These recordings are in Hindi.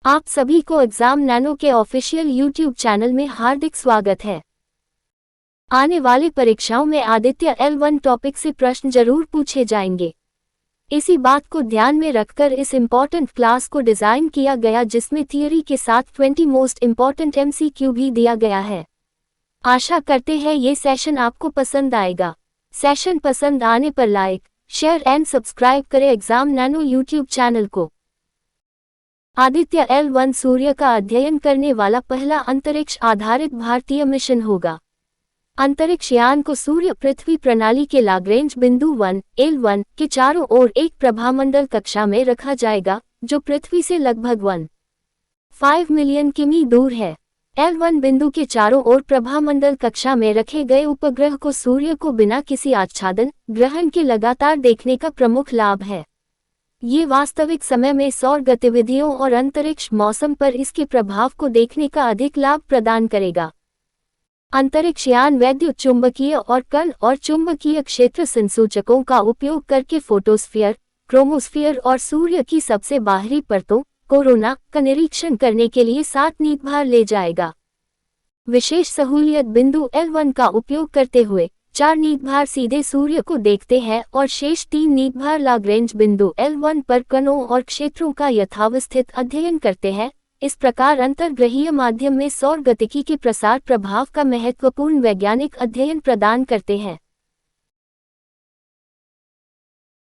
आप सभी को एग्जाम नैनो के ऑफिशियल यूट्यूब चैनल में हार्दिक स्वागत है। आने वाली परीक्षाओं में आदित्य L1 टॉपिक से प्रश्न जरूर पूछे जाएंगे। इसी बात को ध्यान में रखकर इस इम्पोर्टेंट क्लास को डिजाइन किया गया, जिसमें थियरी के साथ 20 मोस्ट इम्पोर्टेंट MCQ भी दिया गया है। आशा करते हैं ये सेशन आपको पसंद आएगा। सेशन पसंद आने पर लाइक, शेयर एंड सब्सक्राइब करें एग्जाम नैनो यूट्यूब चैनल को। आदित्य L1 सूर्य का अध्ययन करने वाला पहला अंतरिक्ष आधारित भारतीय मिशन होगा। अंतरिक्ष यान को सूर्य पृथ्वी प्रणाली के लाग्रेंज बिंदु 1 L1 के चारों ओर एक प्रभामंडल कक्षा में रखा जाएगा, जो पृथ्वी से लगभग 1.5 मिलियन किमी दूर है। L1 बिंदु के चारों ओर प्रभामंडल कक्षा में रखे गए उपग्रह को सूर्य को बिना किसी आच्छादन ग्रहण के लगातार देखने का प्रमुख लाभ है। ये वास्तविक समय में सौर गतिविधियों और अंतरिक्ष मौसम पर इसके प्रभाव को देखने का अधिक लाभ प्रदान करेगा। अंतरिक्ष यान वैद्युत चुंबकीय और कण और चुंबकीय क्षेत्र संसूचकों का उपयोग करके फोटोस्फीयर, क्रोमोस्फीयर और सूर्य की सबसे बाहरी परतों कोरोना का निरीक्षण करने के लिए 7 नीतभार ले जाएगा। विशेष सहूलियत बिंदु L1 का उपयोग करते हुए 4 नीतभार सीधे सूर्य को देखते हैं और शेष 3 नीतभार लाग्रेंज बिंदु L1 पर कणों और क्षेत्रों का यथावस्थित अध्ययन करते हैं। इस प्रकार अंतर्ग्रहीय माध्यम में सौर गतिकी के प्रसार प्रभाव का महत्वपूर्ण वैज्ञानिक अध्ययन प्रदान करते हैं।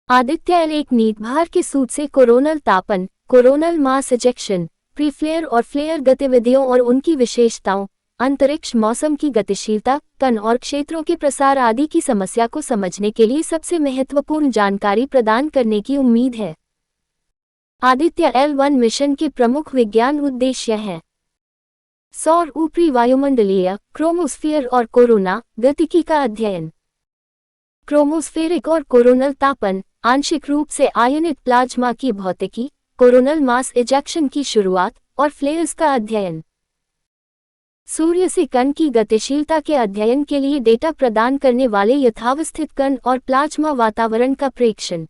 आदित्य L1 नीतभार के सूट से कोरोनल तापन, कोरोनल मास इजेक्शन, प्रीफ्लेयर और फ्लेयर गतिविधियों और उनकी विशेषताओं, अंतरिक्ष मौसम की गतिशीलता, कण और क्षेत्रों के प्रसार आदि की समस्या को समझने के लिए सबसे महत्वपूर्ण जानकारी प्रदान करने की उम्मीद है। आदित्य L1 मिशन के प्रमुख विज्ञान उद्देश्य हैं: सौर ऊपरी वायुमंडलीय, क्रोमोस्फीयर और कोरोना गतिकी का अध्ययन, क्रोमोस्फेरिक और कोरोनल तापन, आंशिक रूप से आयनित प्लाज्मा की भौतिकी, कोरोनल मास इजेक्शन की शुरुआत और फ्लेयर्स का अध्ययन, सूर्य से कण की गतिशीलता के अध्ययन के लिए डेटा प्रदान करने वाले यथावस्थित कण और प्लाज्मा वातावरण का प्रेक्षण,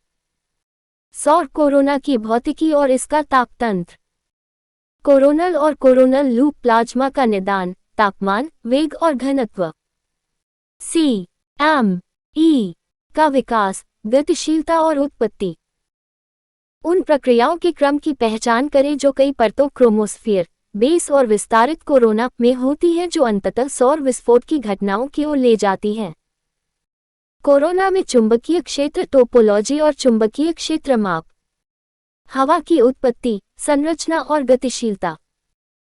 सौर कोरोना की भौतिकी और इसका तापतंत्र, कोरोनल और कोरोनल लूप प्लाज्मा का निदान, तापमान, वेग और घनत्व, CME का विकास, गतिशीलता और उत्पत्ति। उन प्रक्रियाओं के क्रम की पहचान करें जो कई परतों क्रोमोस्फीयर, बेस और विस्तारित कोरोना में होती हैं, जो अंततः सौर विस्फोट की घटनाओं की ओर ले जाती हैं। कोरोना में चुंबकीय क्षेत्र टोपोलॉजी और चुंबकीय क्षेत्र माप, हवा की उत्पत्ति, संरचना और गतिशीलता।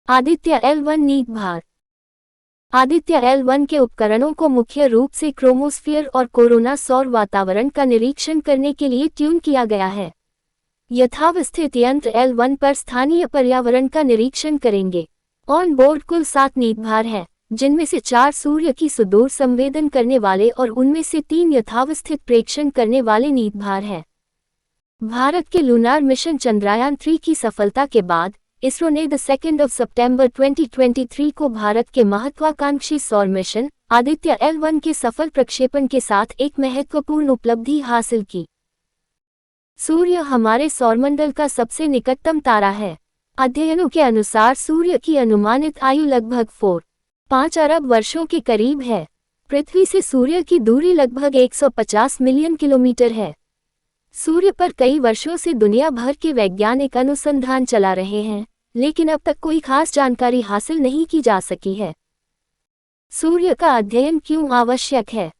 आदित्य L1 नीतभार। आदित्य L1 के उपकरणों को मुख्य रूप से क्रोमोस्फीयर और कोरोना सौर वातावरण का निरीक्षण करने के लिए ट्यून किया गया है। यथावस्थित यंत्र L1 पर स्थानीय पर्यावरण का निरीक्षण करेंगे। ऑन बोर्ड कुल 7 नीतभार हैं, जिनमें से 4 सूर्य की सुदूर संवेदन करने वाले और उनमें से 3 यथावस्थित प्रेक्षण करने वाले नीतभार हैं। भारत के लूनार मिशन चंद्रयान-3 की सफलता के बाद इसरो ने 2 सितंबर 2023 को भारत के महत्वाकांक्षी सौर मिशन आदित्य L1 के सफल प्रक्षेपण के साथ एक महत्वपूर्ण उपलब्धि हासिल की। सूर्य हमारे सौरमंडल का सबसे निकटतम तारा है। अध्ययनों के अनुसार सूर्य की अनुमानित आयु लगभग 4.5 अरब वर्षों के करीब है। पृथ्वी से सूर्य की दूरी लगभग 150 मिलियन किलोमीटर है। सूर्य पर कई वर्षों से दुनिया भर के वैज्ञानिक अनुसंधान चला रहे हैं, लेकिन अब तक कोई खास जानकारी हासिल नहीं की जा सकी है। सूर्य का अध्ययन क्यों आवश्यक है?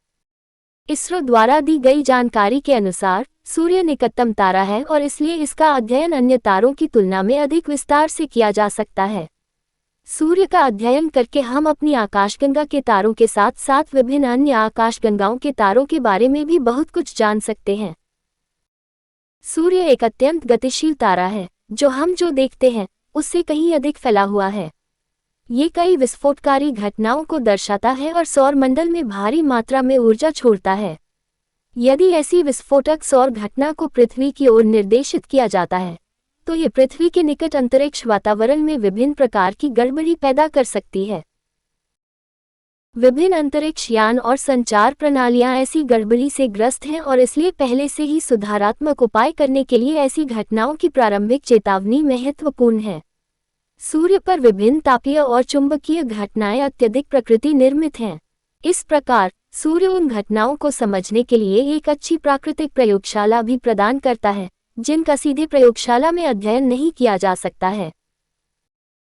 इसरो द्वारा दी गई जानकारी के अनुसार सूर्य निकटतम तारा है और इसलिए इसका अध्ययन अन्य तारों की तुलना में अधिक विस्तार से किया जा सकता है। सूर्य का अध्ययन करके हम अपनी आकाशगंगा के तारों के साथ साथ विभिन्न अन्य आकाशगंगाओं के तारों के बारे में भी बहुत कुछ जान सकते हैं। सूर्य एक अत्यंत गतिशील तारा है, जो हम देखते हैं उससे कहीं अधिक फैला हुआ है। ये कई विस्फोटकारी घटनाओं को दर्शाता है और सौर मंडल में भारी मात्रा में ऊर्जा छोड़ता है। यदि ऐसी विस्फोटक सौर घटना को पृथ्वी की ओर निर्देशित किया जाता है, तो ये पृथ्वी के निकट अंतरिक्ष वातावरण में विभिन्न प्रकार की गड़बड़ी पैदा कर सकती है। विभिन्न अंतरिक्ष यान और संचार प्रणालियां ऐसी गड़बड़ी से ग्रस्त हैं और इसलिए पहले से ही सुधारात्मक उपाय करने के लिए ऐसी घटनाओं की प्रारंभिक चेतावनी महत्वपूर्ण है। सूर्य पर विभिन्न तापीय और चुंबकीय घटनाएं अत्यधिक प्रकृति निर्मित हैं। इस प्रकार सूर्य उन घटनाओं को समझने के लिए एक अच्छी प्राकृतिक प्रयोगशाला भी प्रदान करता है, जिनका सीधे प्रयोगशाला में अध्ययन नहीं किया जा सकता है।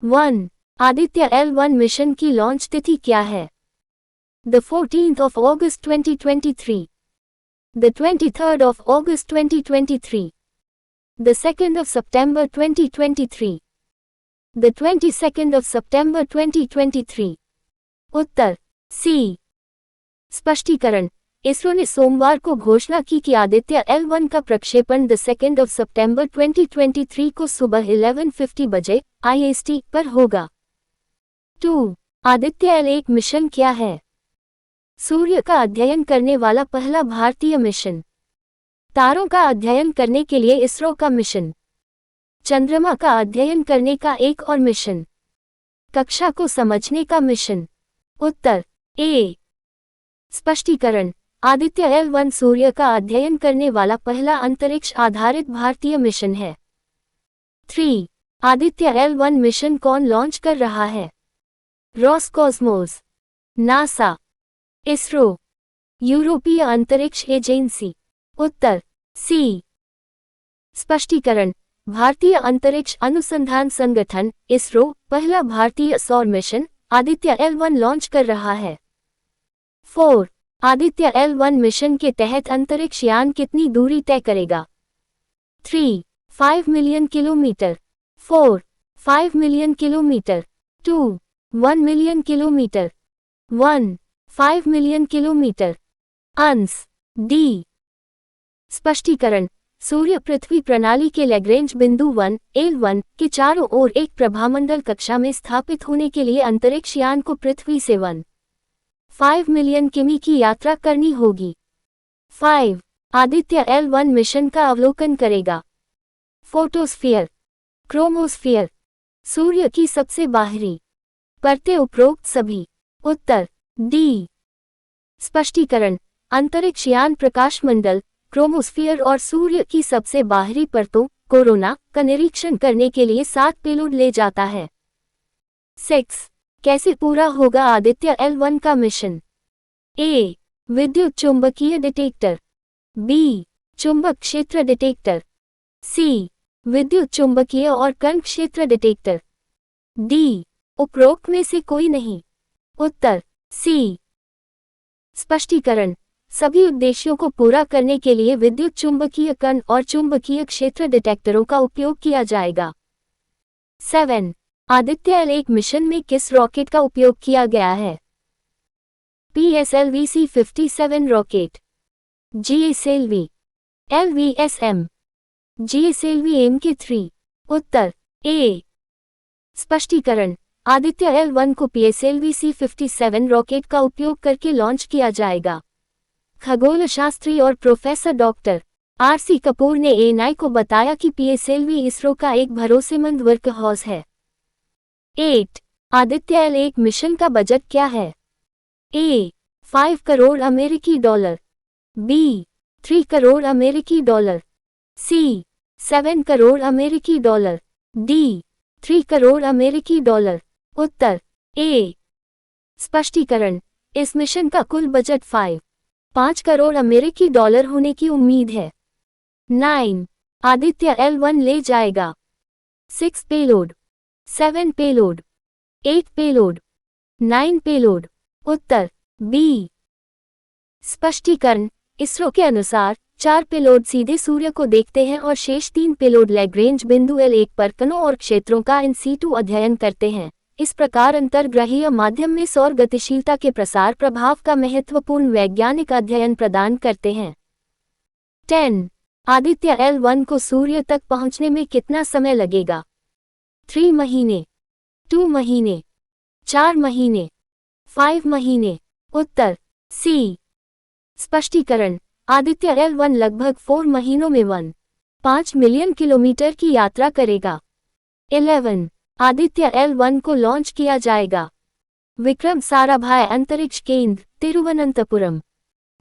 1. आदित्य L1 मिशन की लॉन्च तिथि क्या है? The 14th of August 2023, the 23rd of August 2023, the 2nd of September 2023, the 22nd of September 2023। Uttar C। स्पष्टीकरण: इसरो ने सोमवार को घोषणा की कि आदित्य L1 का प्रक्षेपण 2 सितंबर 2023 को सुबह 11:50 बजे IST पर होगा। 2. आदित्य L1 मिशन क्या है? सूर्य का अध्ययन करने वाला पहला भारतीय मिशन। तारों का अध्ययन करने के लिए इसरो का मिशन। चंद्रमा का अध्ययन करने का एक और मिशन। कक्षा को समझने का मिशन। Uttar A। स्पष्टीकरण: आदित्य L1 सूर्य का अध्ययन करने वाला पहला अंतरिक्ष आधारित भारतीय मिशन है। 3. आदित्य L1 मिशन कौन लॉन्च कर रहा है? रॉसकॉस्मोस, नासा, इसरो, यूरोपीय अंतरिक्ष एजेंसी। उत्तर C। स्पष्टीकरण: भारतीय अंतरिक्ष अनुसंधान संगठन इसरो पहला भारतीय सौर मिशन आदित्य L1 लॉन्च कर रहा है। 4. आदित्य L1 मिशन के तहत अंतरिक्ष यान कितनी दूरी तय करेगा? 3. 5 million kilometre, 4. 5 million kilometre, 2. 1 million kilometre, 1. 5 million kilometre. अंश D। स्पष्टीकरण: सूर्य पृथ्वी प्रणाली के लैग्रेंज बिंदु 1 L1 के चारों ओर एक प्रभामंडल कक्षा में स्थापित होने के लिए अंतरिक्ष यान को पृथ्वी से 1.5 मिलियन किमी की यात्रा करनी होगी। 5. आदित्य L1 मिशन का अवलोकन करेगा। फोटोस्फीयर, क्रोमोस्फीयर, सूर्य की सबसे बाहरी परतें उपरोक्त सभी। उत्तर D। स्पष्टीकरण: अंतरिक्ष यान प्रकाश मंडल, क्रोमोस्फीयर और सूर्य की सबसे बाहरी परतों कोरोना का निरीक्षण करने के लिए 7 पेलोड ले जाता है। 6. कैसे पूरा होगा आदित्य L1 का मिशन? A. विद्युत चुंबकीय डिटेक्टर, B. चुंबक क्षेत्र डिटेक्टर, C. विद्युत चुंबकीय और कण क्षेत्र डिटेक्टर, D. उपरोक्त में से कोई नहीं। उत्तर C। स्पष्टीकरण: सभी उद्देश्यों को पूरा करने के लिए विद्युत चुंबकीय कण और चुंबकीय क्षेत्र डिटेक्टरों का उपयोग किया जाएगा। 7. आदित्य L1 मिशन में किस रॉकेट का उपयोग किया गया है? PSLV-C57 rocket, GSLV, LVSM, GSLV Mk3। Uttar A। स्पष्टीकरण: आदित्य L1 को PSLV-C57 रॉकेट का उपयोग करके लॉन्च किया जाएगा। खगोलशास्त्री और प्रोफेसर डॉक्टर RC कपूर ने ANI को बताया कि PSLV इसरो का एक भरोसेमंद वर्कहॉर्स है। 8. आदित्य L1 मिशन का बजट क्या है? A. 5 करोड़ अमेरिकी डॉलर, B. 3 करोड़ अमेरिकी डॉलर, C. 7 करोड़ अमेरिकी डॉलर, D. 3 करोड़ अमेरिकी डॉलर। Uttar A। स्पष्टीकरण: इस मिशन का कुल बजट 5 करोड़ अमेरिकी डॉलर होने की उम्मीद है। 9. आदित्य L1 ले जाएगा 6 पेलोड, 7 पेलोड, 8 पेलोड, 9 पेलोड। उत्तर B। स्पष्टीकरण: इसरो के अनुसार 4 पेलोड सीधे सूर्य को देखते हैं और शेष 3 पेलोड लैग्रेंज बिंदु L1 पर कणों और क्षेत्रों का इन सीटू अध्ययन करते हैं। इस प्रकार अंतर्ग्रहीय माध्यम में सौर गतिशीलता के प्रसार प्रभाव का महत्वपूर्ण वैज्ञानिक अध्ययन प्रदान करते हैं। 10. आदित्य L1 को सूर्य तक पहुंचने में कितना समय लगेगा? 3 महीने, 2 महीने, 4 महीने, 5 महीने। उत्तर C। स्पष्टीकरण: आदित्य L1 लगभग 4 महीनों में 1.5 मिलियन किलोमीटर की यात्रा करेगा। 11. आदित्य L1 को लॉन्च किया जाएगा। विक्रम साराभाई अंतरिक्ष केंद्र तिरुवनंतपुरम,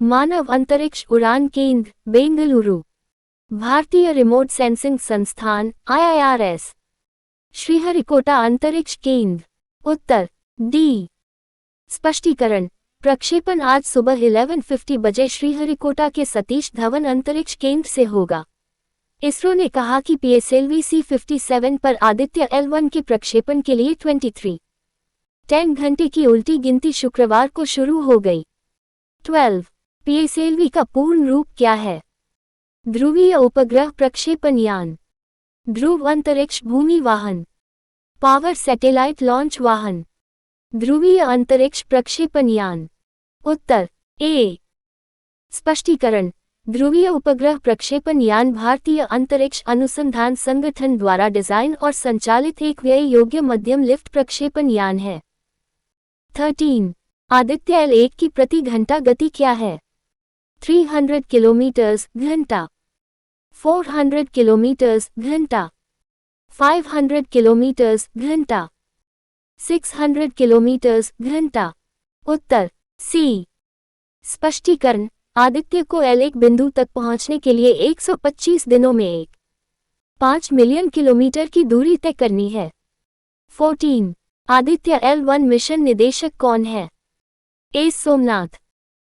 मानव अंतरिक्ष उड़ान केंद्र बेंगलुरु, भारतीय रिमोट सेंसिंग संस्थान IIRS, श्रीहरिकोटा अंतरिक्ष केंद्र। उत्तर डी। स्पष्टीकरण, प्रक्षेपण आज सुबह 11:50 बजे श्रीहरिकोटा के सतीश धवन अंतरिक्ष केंद्र से होगा। इसरो ने कहा कि PSLV C-57 पर आदित्य L1 के प्रक्षेपण के लिए 23:10 घंटे की उल्टी गिनती शुक्रवार को शुरू हो गई। 12. PSLV का पूर्ण रूप क्या है? ध्रुवीय उपग्रह प्रक्षेपण यान, ध्रुव अंतरिक्ष भूमि वाहन, पावर सैटेलाइट लॉन्च वाहन, ध्रुवीय अंतरिक्ष प्रक्षेपण यान। उत्तर ए। स्पष्टीकरण, ध्रुवीय उपग्रह प्रक्षेपण यान भारतीय अंतरिक्ष अनुसंधान संगठन द्वारा डिजाइन और संचालित एक व्यय योग्य मध्यम लिफ्ट प्रक्षेपण यान है। 13. आदित्य L1 की प्रति घंटा गति क्या है? 300 किलोमीटर घंटा, 400 किलोमीटर घंटा, 500 किलोमीटर घंटा, 600 किलोमीटर घंटा। उत्तर सी। स्पष्टीकरण, आदित्य को L1 बिंदु तक पहुंचने के लिए 125 दिनों में 5 मिलियन किलोमीटर की दूरी तय करनी है। 14. आदित्य L1 मिशन निदेशक कौन है? ए. सोमनाथ,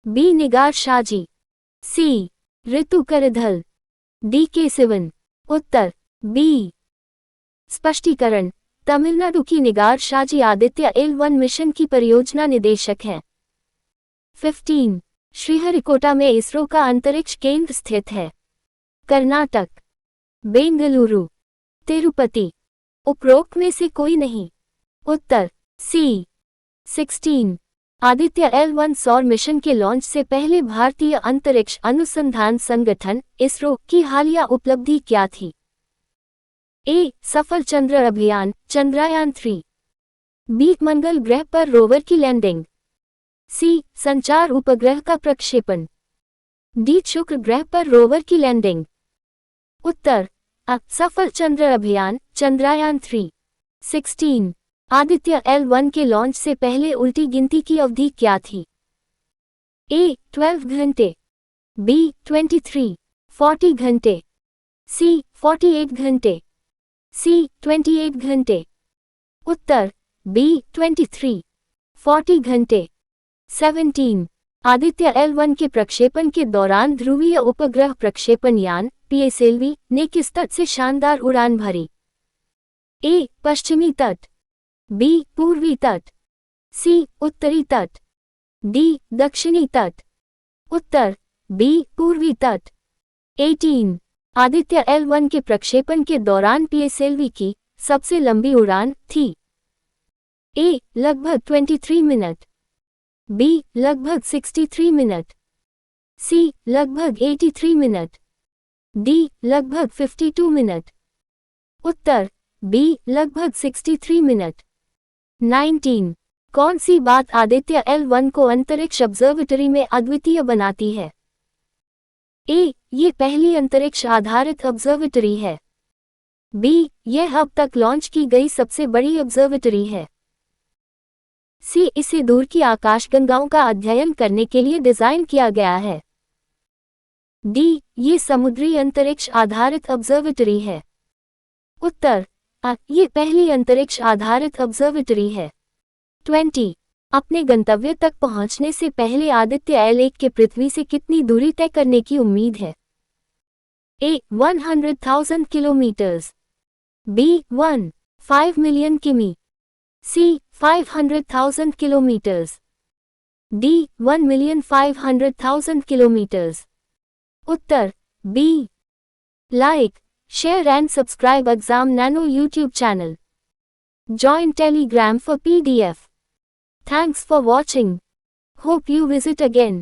बी. निगार शाजी, सी. ऋतु करधल, डी. के. सिवन। उत्तर बी। स्पष्टीकरण, तमिलनाडु की निगार शाजी आदित्य L1 मिशन की परियोजना निदेशक हैं। 15. श्रीहरिकोटा में इसरो का अंतरिक्ष केंद्र स्थित है। कर्नाटक, बेंगलुरु, तिरुपति, उपरोक्त में से कोई नहीं। उत्तर सी। 16. आदित्य L1 सौर मिशन के लॉन्च से पहले भारतीय अंतरिक्ष अनुसंधान संगठन इसरो की हालिया उपलब्धि क्या थी? ए. सफल चंद्र अभियान चंद्रयान 3, बी. मंगल ग्रह पर रोवर की लैंडिंग, सी. संचार उपग्रह का प्रक्षेपण, डी. शुक्र ग्रह पर रोवर की लैंडिंग। उत्तर अ. सफल चंद्र अभियान चंद्रयान 3। 16. आदित्य L1 के लॉन्च से पहले उल्टी गिनती की अवधि क्या थी? ए. 12 घंटे, बी. 40 घंटे, सी. 48 घंटे, सी. 28 घंटे। उत्तर बी. 40 घंटे। 17. आदित्य L1 के प्रक्षेपण के दौरान ध्रुवीय उपग्रह प्रक्षेपण यान PSLV ने किस तट से शानदार उड़ान भरी? ए. पश्चिमी तट, बी. पूर्वी तट, सी. उत्तरी तट, डी. दक्षिणी तट। उत्तर बी. पूर्वी तट। 18. आदित्य L1 के प्रक्षेपण के दौरान PSLV की सबसे लंबी उड़ान थी? ए. लगभग 23 मिनट, बी. लगभग 63 मिनट, सी. लगभग 83 मिनट, डी. लगभग 52 मिनट। उत्तर बी. लगभग 63 मिनट। 19. कौन सी बात आदित्य L1 को अंतरिक्ष ऑब्जर्वेटरी में अद्वितीय बनाती है? ए. ये पहली अंतरिक्ष आधारित ऑब्जर्वेटरी है, बी. यह अब तक लॉन्च की गई सबसे बड़ी ऑब्जर्वेटरी है, सी. इसे दूर की आकाशगंगाओं का अध्ययन करने के लिए डिजाइन किया गया है, डी. ये समुद्री अंतरिक्ष आधारित ऑब्जर्वेटरी है। उत्तर अ. ये पहली अंतरिक्ष आधारित ऑब्जर्वेटरी है। 20. अपने गंतव्य तक पहुंचने से पहले आदित्य L1 के पृथ्वी से कितनी दूरी तय करने की उम्मीद है? ए. 100,000 किलोमीटर्स, बी. 1.5 मिलियन किमी, सी. 500,000 kilometres, D. 1,500,000 किलोमीटर्स। उत्तर B. Like, share and subscribe Exam Nano YouTube channel. Join Telegram for PDF. Thanks for watching. Hope you visit again.